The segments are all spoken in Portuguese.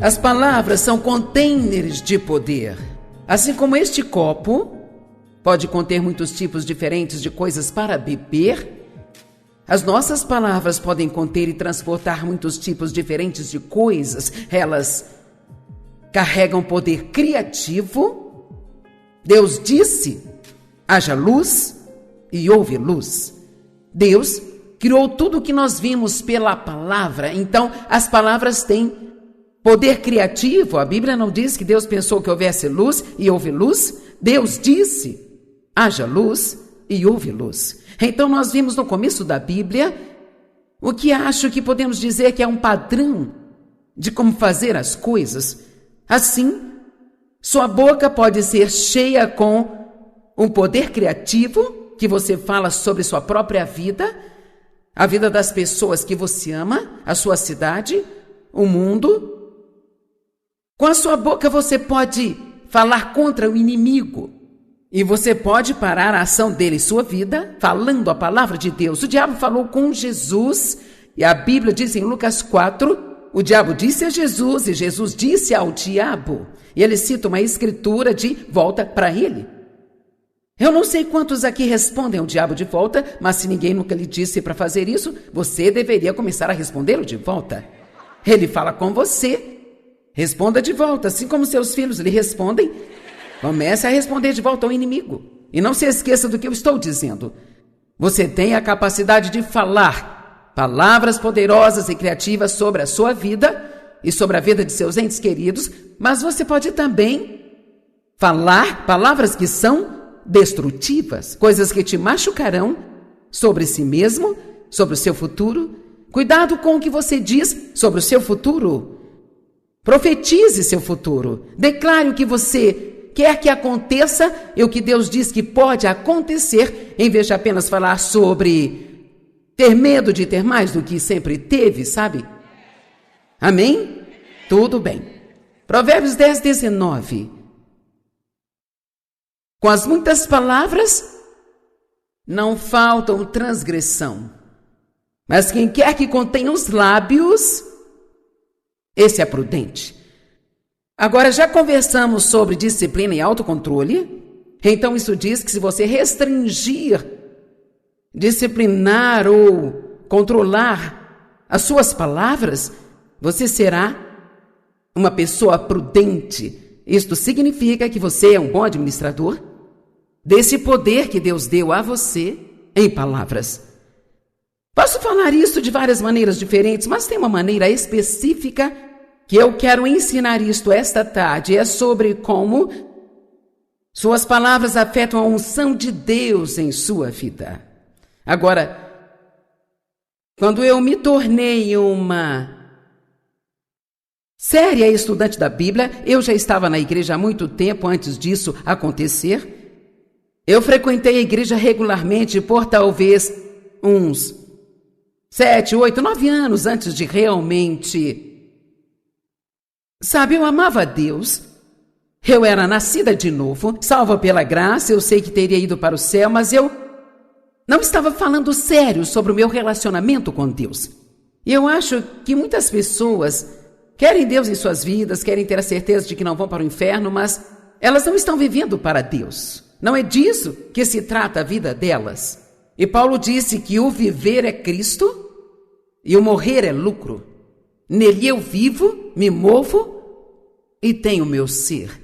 As palavras são containers de poder. Assim como este copo pode conter muitos tipos diferentes de coisas para beber, as nossas palavras podem conter e transportar muitos tipos diferentes de coisas. Elas carregam poder criativo. Deus disse: haja luz, e houve luz. Deus criou tudo o que nós vimos pela palavra. Então, as palavras têm poder criativo. A Bíblia não diz que Deus pensou que houvesse luz e houve luz. Deus disse: haja luz e houve luz. Então nós vimos no começo da Bíblia o que acho que podemos dizer que é um padrão de como fazer as coisas. Assim, sua boca pode ser cheia com um poder criativo, que você fala sobre sua própria vida, a vida das pessoas que você ama, a sua cidade, o mundo. Com a sua boca você pode falar contra o inimigo. E você pode parar a ação dele em sua vida, falando a palavra de Deus. O diabo falou com Jesus, e a Bíblia diz em Lucas 4, o diabo disse a Jesus, e Jesus disse ao diabo. E ele cita uma escritura de volta para ele. Eu não sei quantos aqui respondem ao diabo de volta, mas se ninguém nunca lhe disse para fazer isso, você deveria começar a respondê-lo de volta. Ele fala com você, responda de volta, assim como seus filhos lhe respondem. Comece a responder de volta ao inimigo. E não se esqueça do que eu estou dizendo. Você tem a capacidade de falar palavras poderosas e criativas sobre a sua vida e sobre a vida de seus entes queridos, mas você pode também falar palavras que são destrutivas, coisas que te machucarão sobre si mesmo, sobre o seu futuro. Cuidado com o que você diz sobre o seu futuro. Profetize seu futuro. Declare o que você quer que aconteça e o que Deus diz que pode acontecer, em vez de apenas falar sobre ter medo de ter mais do que sempre teve, sabe? Amém? Tudo bem. Provérbios 10, 19. Com as muitas palavras não faltam transgressão, mas quem quer que contenha os lábios, esse é prudente. Agora, já conversamos sobre disciplina e autocontrole. Então isso diz que se você restringir, disciplinar ou controlar as suas palavras, você será uma pessoa prudente. Isto significa que você é um bom administrador desse poder que Deus deu a você em palavras. Posso falar isso de várias maneiras diferentes, mas tem uma maneira específica que eu quero ensinar isto esta tarde. É sobre como suas palavras afetam a unção de Deus em sua vida. Agora, quando eu me tornei uma séria estudante da Bíblia, eu já estava na igreja há muito tempo antes disso acontecer. Eu frequentei a igreja regularmente por talvez uns 7, 8, 9 anos antes de realmente... Sabe, eu amava a Deus. Eu era nascida de novo, salva pela graça. Eu sei que teria ido para o céu, mas eu não estava falando sério sobre o meu relacionamento com Deus. E eu acho que muitas pessoas querem Deus em suas vidas, querem ter a certeza de que não vão para o inferno, mas elas não estão vivendo para Deus. Não é disso que se trata a vida delas. E Paulo disse que o viver é Cristo e o morrer é lucro. Nele eu vivo, me movo e tenho o meu ser.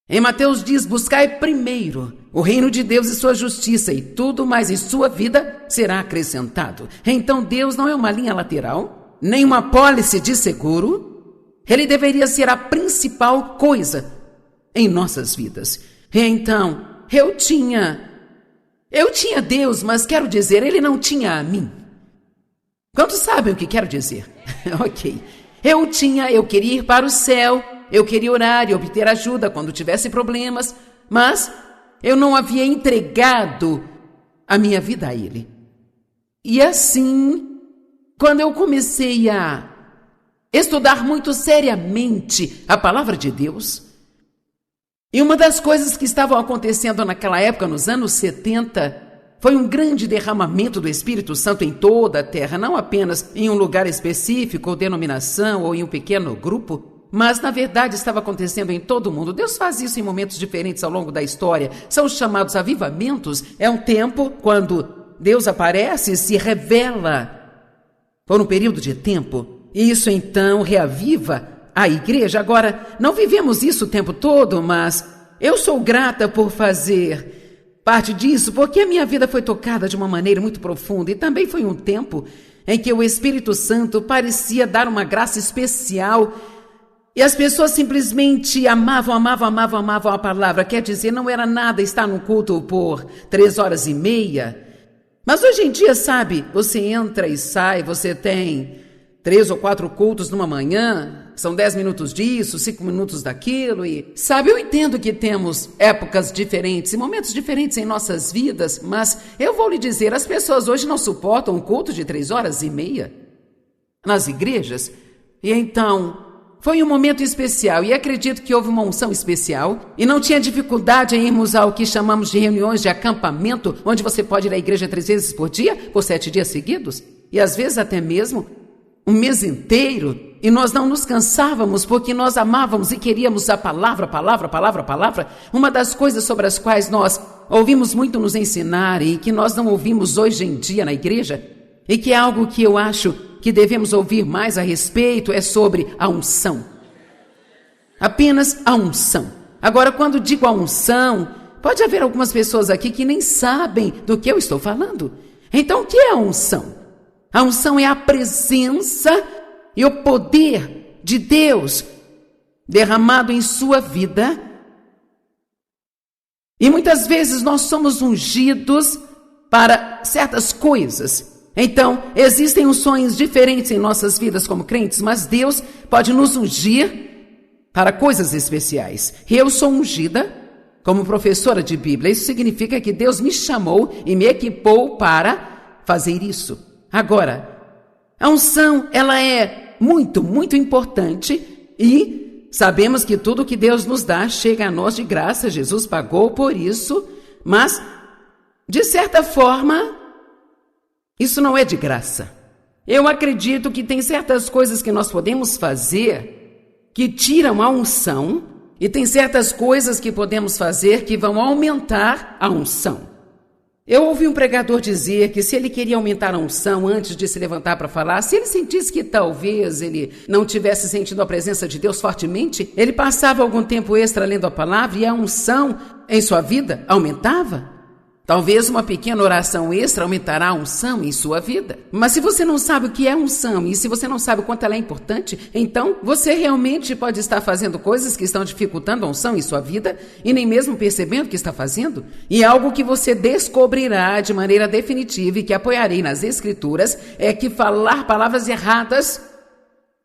Em Mateus diz: buscai primeiro o reino de Deus e sua justiça, e tudo mais em sua vida será acrescentado. Então Deus não é uma linha lateral, nem uma apólice de seguro. Ele deveria ser a principal coisa em nossas vidas. Então, eu tinha Deus, mas quero dizer, ele não tinha a mim. Quantos sabem o que quero dizer? Ok. Eu queria ir para o céu, eu queria orar e obter ajuda quando tivesse problemas, mas eu não havia entregado a minha vida a ele. E assim, quando eu comecei a estudar muito seriamente a palavra de Deus, e uma das coisas que estavam acontecendo naquela época, nos anos 70, Foi um grande derramamento do Espírito Santo em toda a terra, não apenas em um lugar específico ou denominação ou em um pequeno grupo, mas na verdade estava acontecendo em todo o mundo. Deus faz isso em momentos diferentes ao longo da história. São os chamados avivamentos. É um tempo quando Deus aparece e se revela por um período de tempo. E isso então reaviva a igreja. Agora, não vivemos isso o tempo todo, mas eu sou grata por fazer parte disso, porque a minha vida foi tocada de uma maneira muito profunda e também foi um tempo em que o Espírito Santo parecia dar uma graça especial e as pessoas simplesmente amavam a palavra. Quer dizer, não era nada estar no culto por 3h30, mas hoje em dia, sabe, você entra e sai, você tem 3 ou 4 cultos numa manhã, são 10 minutos disso, 5 minutos daquilo e... Sabe, eu entendo que temos épocas diferentes e momentos diferentes em nossas vidas, mas eu vou lhe dizer, as pessoas hoje não suportam um culto de 3h30 nas igrejas. E então, foi um momento especial e acredito que houve uma unção especial e não tinha dificuldade em irmos ao que chamamos de reuniões de acampamento, onde você pode ir à igreja 3 vezes por dia, por 7 dias seguidos, e às vezes até mesmo um mês inteiro, e nós não nos cansávamos porque nós amávamos e queríamos a palavra. Uma das coisas sobre as quais nós ouvimos muito nos ensinar e que nós não ouvimos hoje em dia na igreja, e que é algo que eu acho que devemos ouvir mais a respeito, é sobre a unção. Apenas a unção. Agora, quando digo a unção, pode haver algumas pessoas aqui que nem sabem do que eu estou falando. Então, o que é a unção? A unção é a presença e o poder de Deus derramado em sua vida. E muitas vezes nós somos ungidos para certas coisas. Então, existem unções diferentes em nossas vidas como crentes, mas Deus pode nos ungir para coisas especiais. Eu sou ungida como professora de Bíblia. Isso significa que Deus me chamou e me equipou para fazer isso. Agora, a unção, ela é muito, muito importante e sabemos que tudo que Deus nos dá chega a nós de graça. Jesus pagou por isso, mas, de certa forma, isso não é de graça. Eu acredito que tem certas coisas que nós podemos fazer que tiram a unção e tem certas coisas que podemos fazer que vão aumentar a unção. Eu ouvi um pregador dizer que se ele queria aumentar a unção antes de se levantar para falar, se ele sentisse que talvez ele não tivesse sentido a presença de Deus fortemente, ele passava algum tempo extra lendo a palavra e a unção em sua vida aumentava. Talvez uma pequena oração extra aumentará a unção em sua vida. Mas se você não sabe o que é unção e se você não sabe o quanto ela é importante, então você realmente pode estar fazendo coisas que estão dificultando a unção em sua vida e nem mesmo percebendo que está fazendo. E algo que você descobrirá de maneira definitiva e que apoiarei nas Escrituras é que falar palavras erradas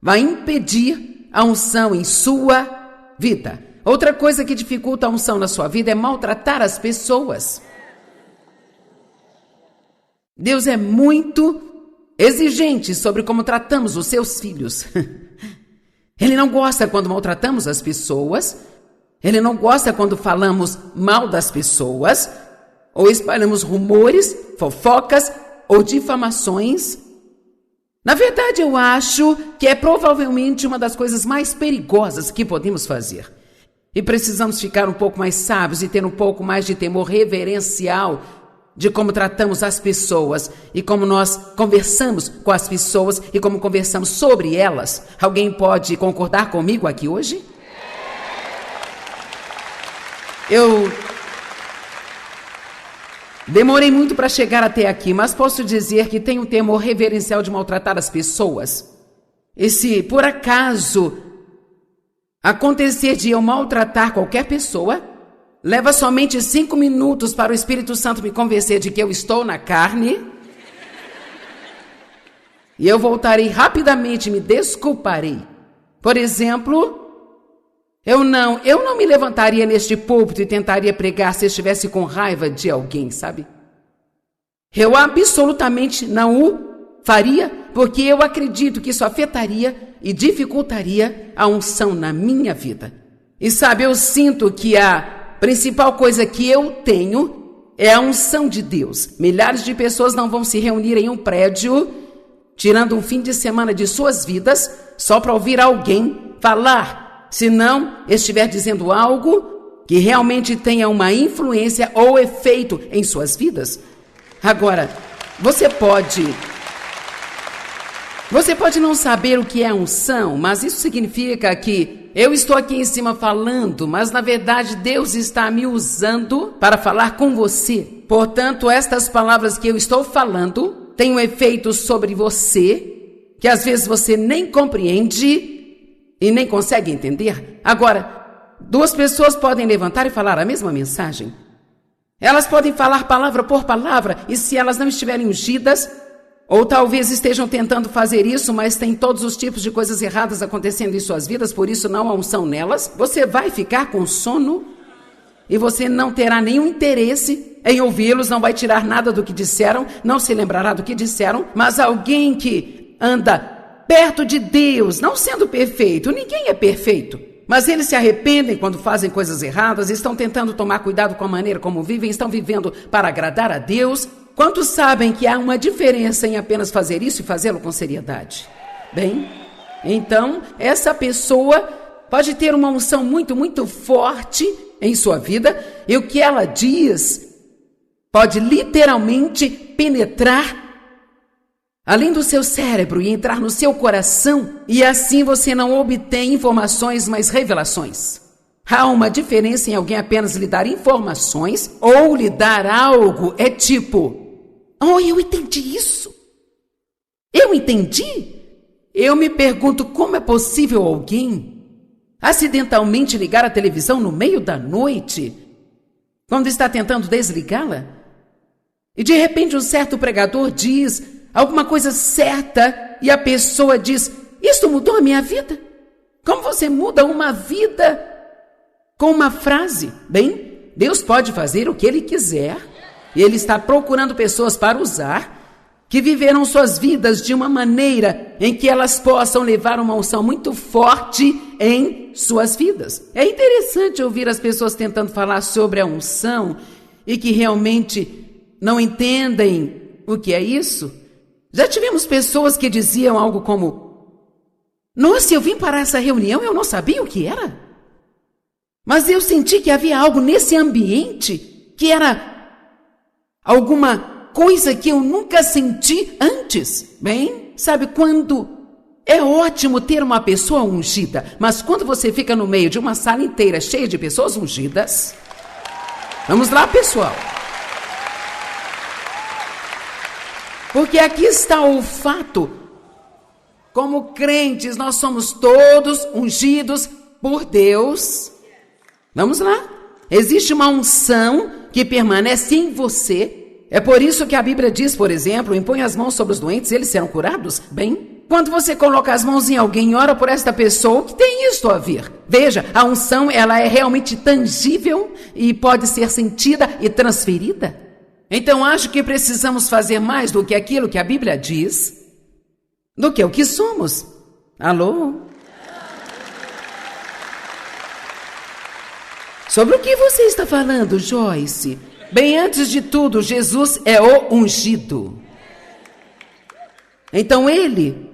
vai impedir a unção em sua vida. Outra coisa que dificulta a unção na sua vida é maltratar as pessoas. Deus é muito exigente sobre como tratamos os seus filhos. Ele não gosta quando maltratamos as pessoas. Ele não gosta quando falamos mal das pessoas, ou espalhamos rumores, fofocas ou difamações. Na verdade, eu acho que é provavelmente uma das coisas mais perigosas que podemos fazer. E precisamos ficar um pouco mais sábios e ter um pouco mais de temor reverencial de como tratamos as pessoas e como nós conversamos com as pessoas e como conversamos sobre elas. Alguém pode concordar comigo aqui hoje? Eu demorei muito para chegar até aqui, mas posso dizer que tenho temor reverencial de maltratar as pessoas. E se por acaso acontecer de eu maltratar qualquer pessoa, leva somente 5 minutos para o Espírito Santo me convencer de que eu estou na carne. E eu voltarei rapidamente e me desculparei. Por exemplo, eu não me levantaria neste púlpito e tentaria pregar se estivesse com raiva de alguém, sabe? Eu absolutamente não o faria, porque eu acredito que isso afetaria e dificultaria a unção na minha vida. E sabe, eu sinto que a principal coisa que eu tenho é a unção de Deus. Milhares de pessoas não vão se reunir em um prédio, tirando um fim de semana de suas vidas, só para ouvir alguém falar, se não estiver dizendo algo que realmente tenha uma influência ou efeito em suas vidas. Agora, você pode não saber o que é unção, mas isso significa que eu estou aqui em cima falando, mas na verdade Deus está me usando para falar com você. Portanto, estas palavras que eu estou falando têm um efeito sobre você, que às vezes você nem compreende e nem consegue entender. Agora, duas pessoas podem levantar e falar a mesma mensagem. Elas podem falar palavra por palavra, e se elas não estiverem ungidas, ou talvez estejam tentando fazer isso, mas tem todos os tipos de coisas erradas acontecendo em suas vidas, por isso não há unção nelas, você vai ficar com sono e você não terá nenhum interesse em ouvi-los, não vai tirar nada do que disseram, não se lembrará do que disseram, mas alguém que anda perto de Deus, não sendo perfeito, ninguém é perfeito, mas eles se arrependem quando fazem coisas erradas, estão tentando tomar cuidado com a maneira como vivem, estão vivendo para agradar a Deus. Quantos sabem que há uma diferença em apenas fazer isso e fazê-lo com seriedade? Bem, então, essa pessoa pode ter uma unção muito, muito forte em sua vida, e o que ela diz pode literalmente penetrar além do seu cérebro e entrar no seu coração, e assim você não obtém informações, mas revelações. Há uma diferença em alguém apenas lhe dar informações ou lhe dar algo. É tipo, oh, eu entendi isso. Eu entendi. Eu me pergunto como é possível alguém acidentalmente ligar a televisão no meio da noite, quando está tentando desligá-la, e de repente um certo pregador diz alguma coisa certa e a pessoa diz, isto mudou a minha vida. Como você muda uma vida com uma frase? Bem, Deus pode fazer o que Ele quiser, e Ele está procurando pessoas para usar, que viveram suas vidas de uma maneira em que elas possam levar uma unção muito forte em suas vidas. É interessante ouvir as pessoas tentando falar sobre a unção e que realmente não entendem o que é isso. Já tivemos pessoas que diziam algo como, nossa, eu vim para essa reunião e eu não sabia o que era. Mas eu senti que havia algo nesse ambiente que era alguma coisa que eu nunca senti antes. Bem, sabe quando é ótimo ter uma pessoa ungida, mas quando você fica no meio de uma sala inteira cheia de pessoas ungidas... Vamos lá, pessoal. Porque aqui está o fato. Como crentes, nós somos todos ungidos por Deus. Vamos lá. Existe uma unção que permanece em você. É por isso que a Bíblia diz, por exemplo, impõe as mãos sobre os doentes e eles serão curados. Bem, quando você coloca as mãos em alguém e ora por esta pessoa, o que tem isto a ver? Veja, a unção, ela é realmente tangível e pode ser sentida e transferida. Então, acho que precisamos fazer mais do que aquilo que a Bíblia diz, do que o que somos. Alô? Sobre o que você está falando, Joyce? Bem, antes de tudo, Jesus é o ungido. Então, ele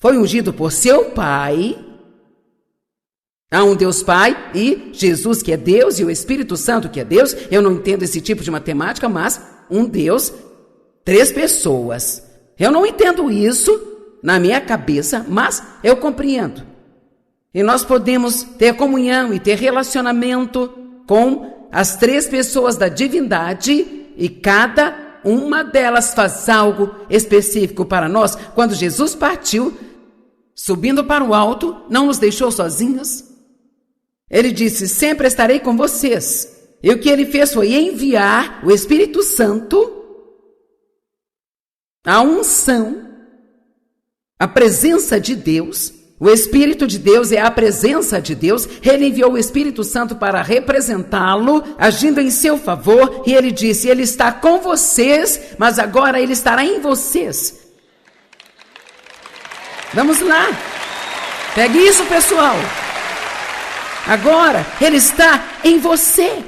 foi ungido por seu Pai. Há um Deus Pai e Jesus que é Deus e o Espírito Santo que é Deus. Eu não entendo esse tipo de matemática, mas um Deus, 3 pessoas. Eu não entendo isso na minha cabeça, mas eu compreendo. E nós podemos ter comunhão e ter relacionamento com as 3 pessoas da divindade e cada uma delas faz algo específico para nós. Quando Jesus partiu, subindo para o alto, não nos deixou sozinhos. Ele disse, sempre estarei com vocês. E o que ele fez foi enviar o Espírito Santo, a unção, a presença de Deus. O Espírito de Deus é a presença de Deus. Ele enviou o Espírito Santo para representá-lo, agindo em seu favor. E ele disse, ele está com vocês, mas agora ele estará em vocês. Vamos lá. Pegue isso, pessoal. Agora, ele está em você.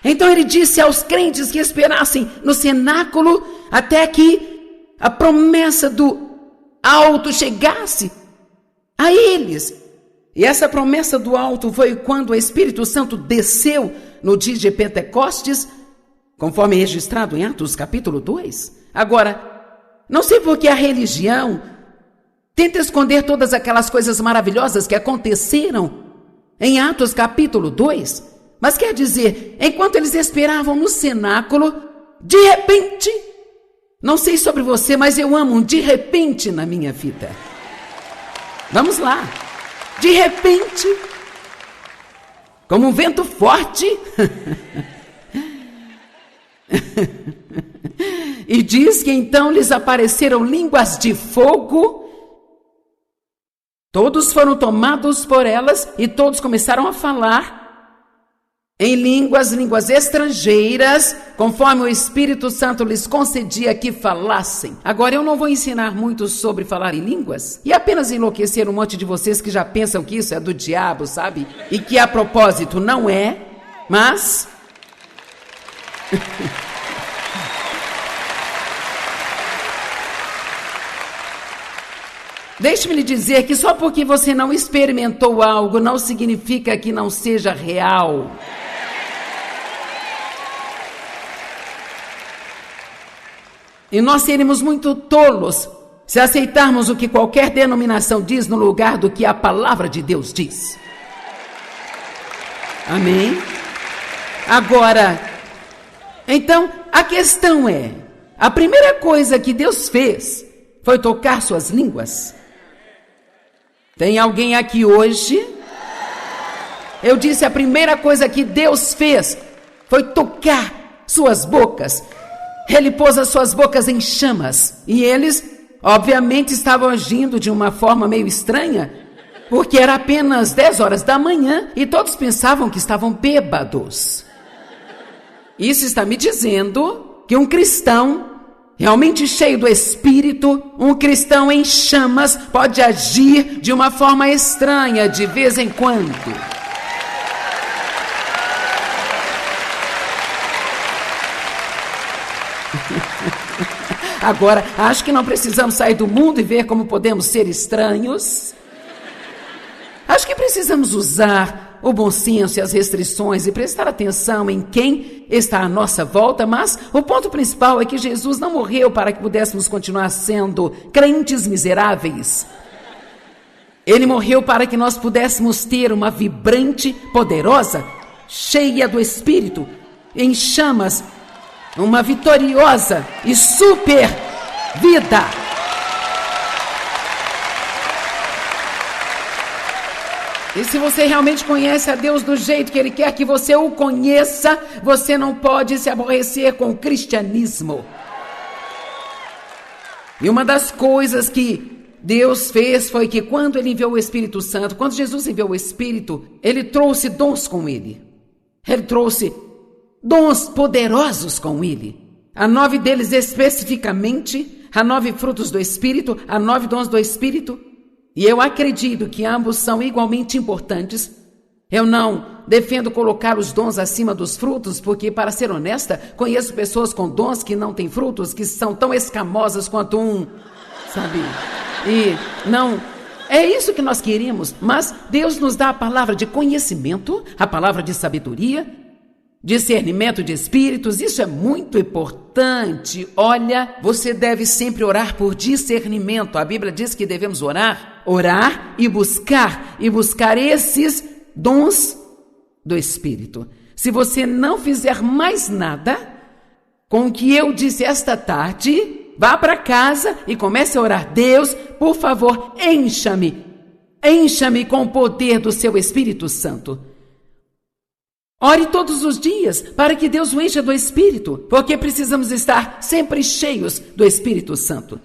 Então ele disse aos crentes que esperassem no cenáculo até que a promessa do alto chegasse a eles. E essa promessa do alto foi quando o Espírito Santo desceu no dia de Pentecostes, conforme registrado em Atos capítulo 2. Agora, não sei por que a religião tenta esconder todas aquelas coisas maravilhosas que aconteceram em Atos capítulo 2, mas quer dizer, enquanto eles esperavam no cenáculo, de repente, não sei sobre você, mas eu amo um de repente na minha vida. Vamos lá. De repente, como um vento forte, e diz que então lhes apareceram línguas de fogo, todos foram tomados por elas e todos começaram a falar em línguas estrangeiras, conforme o Espírito Santo lhes concedia que falassem. Agora, eu não vou ensinar muito sobre falar em línguas e apenas enlouquecer um monte de vocês que já pensam que isso é do diabo, sabe? E que a propósito não é, mas... Deixe-me lhe dizer que só porque você não experimentou algo não significa que não seja real. E nós seremos muito tolos se aceitarmos o que qualquer denominação diz no lugar do que a palavra de Deus diz. Amém? Agora, então, a questão é, a primeira coisa que Deus fez foi tocar suas línguas. Tem alguém aqui hoje? Eu disse, a primeira coisa que Deus fez foi tocar suas bocas. Ele pôs as suas bocas em chamas. E eles, obviamente, estavam agindo de uma forma meio estranha, porque era apenas 10 horas da manhã e todos pensavam que estavam bêbados. Isso está me dizendo que um cristão realmente cheio do Espírito, um cristão em chamas, pode agir de uma forma estranha de vez em quando. Agora, acho que não precisamos sair do mundo e ver como podemos ser estranhos. Acho que precisamos usar o bom senso e as restrições e prestar atenção em quem está à nossa volta, mas o ponto principal é que Jesus não morreu para que pudéssemos continuar sendo crentes miseráveis. Ele morreu para que nós pudéssemos ter uma vibrante, poderosa, cheia do Espírito, em chamas, uma vitoriosa e super vida. E se você realmente conhece a Deus do jeito que Ele quer que você o conheça, você não pode se aborrecer com o cristianismo. E uma das coisas que Deus fez foi que quando Ele enviou o Espírito Santo, quando Jesus enviou o Espírito, Ele trouxe dons com Ele. Ele trouxe dons poderosos com Ele. Há 9 deles especificamente, há 9 frutos do Espírito, há 9 dons do Espírito. E eu acredito que ambos são igualmente importantes. Eu não defendo colocar os dons acima dos frutos, porque, para ser honesta, conheço pessoas com dons que não têm frutos, que são tão escamosas quanto sabe? E não, é isso que nós queríamos, mas Deus nos dá a palavra de conhecimento, a palavra de sabedoria, discernimento de espíritos, isso é muito importante. Olha, você deve sempre orar por discernimento. A Bíblia diz que devemos orar e buscar esses dons do Espírito. Se você não fizer mais nada com o que eu disse esta tarde, vá para casa e comece a orar. Deus, por favor, encha-me com o poder do seu Espírito Santo. Ore todos os dias para que Deus o encha do Espírito, porque precisamos estar sempre cheios do Espírito Santo.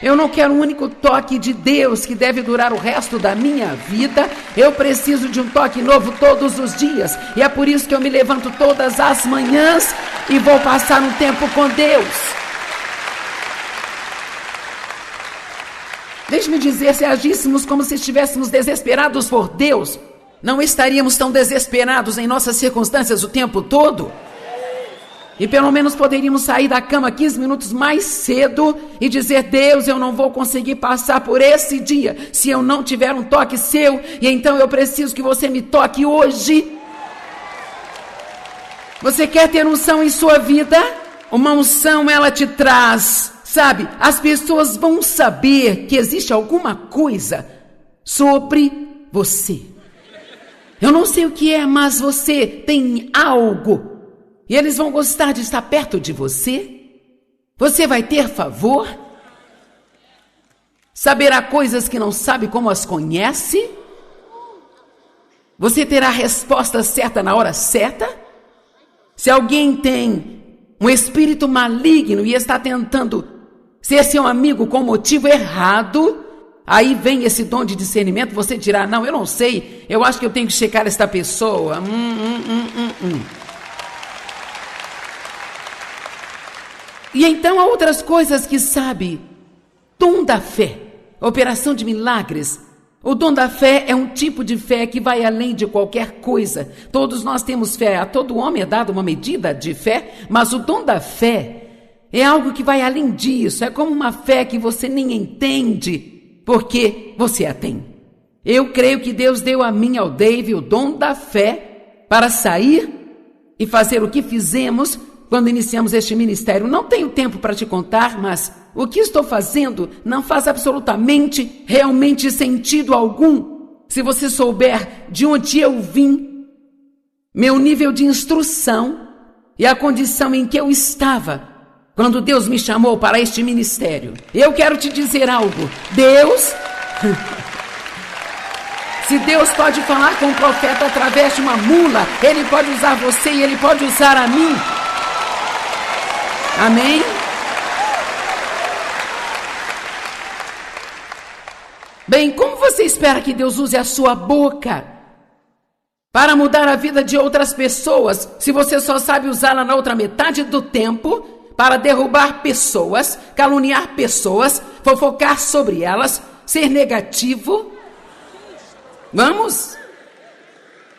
Eu não quero um único toque de Deus que deve durar o resto da minha vida. Eu preciso de um toque novo todos os dias. E é por isso que eu me levanto todas as manhãs e vou passar um tempo com Deus. Deixe-me dizer, se agíssemos como se estivéssemos desesperados por Deus, não estaríamos tão desesperados em nossas circunstâncias o tempo todo? E pelo menos poderíamos sair da cama 15 minutos mais cedo e dizer: Deus, eu não vou conseguir passar por esse dia se eu não tiver um toque seu, e então eu preciso que você me toque hoje. Você quer ter unção em sua vida? Uma unção, ela te traz, sabe? As pessoas vão saber que existe alguma coisa sobre você. Eu não sei o que é, mas você tem algo. E eles vão gostar de estar perto de você. Você vai ter favor. Saberá coisas que não sabe como as conhece. Você terá a resposta certa na hora certa. Se alguém tem um espírito maligno e está tentando ser seu amigo com motivo errado, aí vem esse dom de discernimento. Você dirá: não, eu não sei, eu acho que eu tenho que checar esta pessoa. E então há outras coisas que sabe. Dom da fé, operação de milagres. O dom da fé é um tipo de fé que vai além de qualquer coisa. Todos nós temos fé, a todo homem é dada uma medida de fé, mas o dom da fé é algo que vai além disso. É como uma fé que você nem entende, porque você a tem. Eu creio que Deus deu a mim, ao Dave, o dom da fé para sair e fazer o que fizemos quando iniciamos este ministério. Não tenho tempo para te contar, mas o que estou fazendo não faz absolutamente, realmente sentido algum. Se você souber de onde eu vim, meu nível de instrução e a condição em que eu estava quando Deus me chamou para este ministério. Eu quero te dizer algo. Deus... Se Deus pode falar com um profeta através de uma mula, Ele pode usar você e Ele pode usar a mim. Amém? Bem, como você espera que Deus use a sua boca para mudar a vida de outras pessoas, se você só sabe usá-la na outra metade do tempo para derrubar pessoas, caluniar pessoas, fofocar sobre elas, ser negativo? Vamos?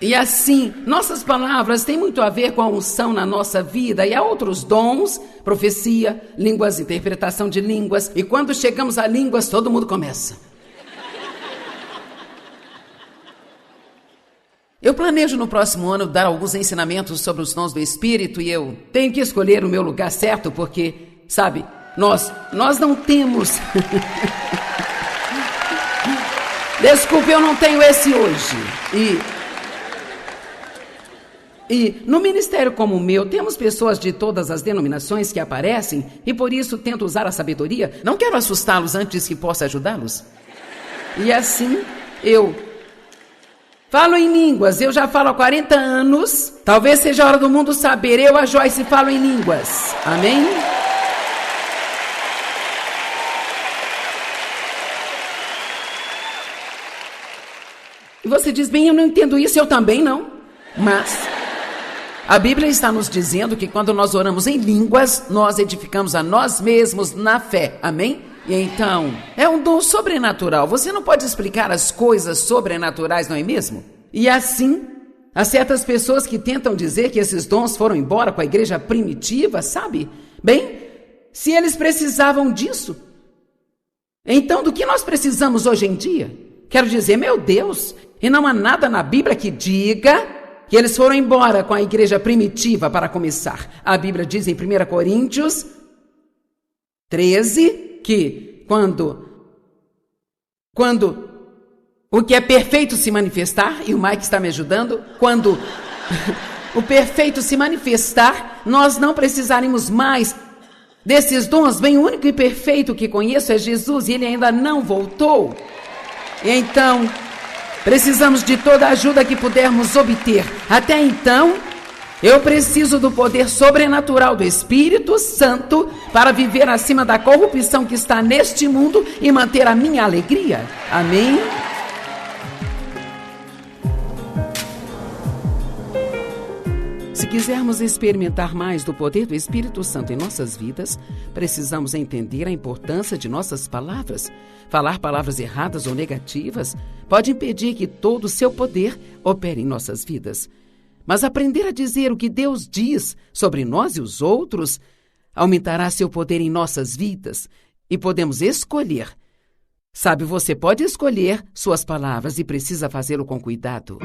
E assim, nossas palavras têm muito a ver com a unção na nossa vida, e há outros dons, profecia, línguas, interpretação de línguas, e quando chegamos a línguas, todo mundo começa. Eu planejo no próximo ano dar alguns ensinamentos sobre os dons do Espírito, e eu tenho que escolher o meu lugar certo, porque, sabe, nós não temos... Desculpe, eu não tenho esse hoje. E no ministério como o meu, temos pessoas de todas as denominações que aparecem, e por isso tento usar a sabedoria. Não quero assustá-los antes que possa ajudá-los. E assim, eu falo em línguas. Eu já falo há 40 anos. Talvez seja a hora do mundo saber. Eu, a Joyce, falo em línguas. Amém? E você diz: bem, eu não entendo isso. Eu também não. Mas a Bíblia está nos dizendo que quando nós oramos em línguas, nós edificamos a nós mesmos na fé. Amém? E então, é um dom sobrenatural. Você não pode explicar as coisas sobrenaturais, não é mesmo? E assim, há certas pessoas que tentam dizer que esses dons foram embora com a igreja primitiva, sabe? Bem, se eles precisavam disso, então do que nós precisamos hoje em dia? Quero dizer, meu Deus, e não há nada na Bíblia que diga que eles foram embora com a igreja primitiva para começar. A Bíblia diz em 1 Coríntios 13 que quando o que é perfeito se manifestar, e o Mike está me ajudando, quando o perfeito se manifestar, nós não precisaremos mais desses dons. Bem, o único e perfeito que conheço é Jesus, e ele ainda não voltou. E então, precisamos de toda a ajuda que pudermos obter. Até então, eu preciso do poder sobrenatural do Espírito Santo para viver acima da corrupção que está neste mundo e manter a minha alegria. Amém? Se quisermos experimentar mais do poder do Espírito Santo em nossas vidas, precisamos entender a importância de nossas palavras. Falar palavras erradas ou negativas pode impedir que todo o seu poder opere em nossas vidas. Mas aprender a dizer o que Deus diz sobre nós e os outros aumentará seu poder em nossas vidas e podemos escolher. Sabe, você pode escolher suas palavras e precisa fazê-lo com cuidado.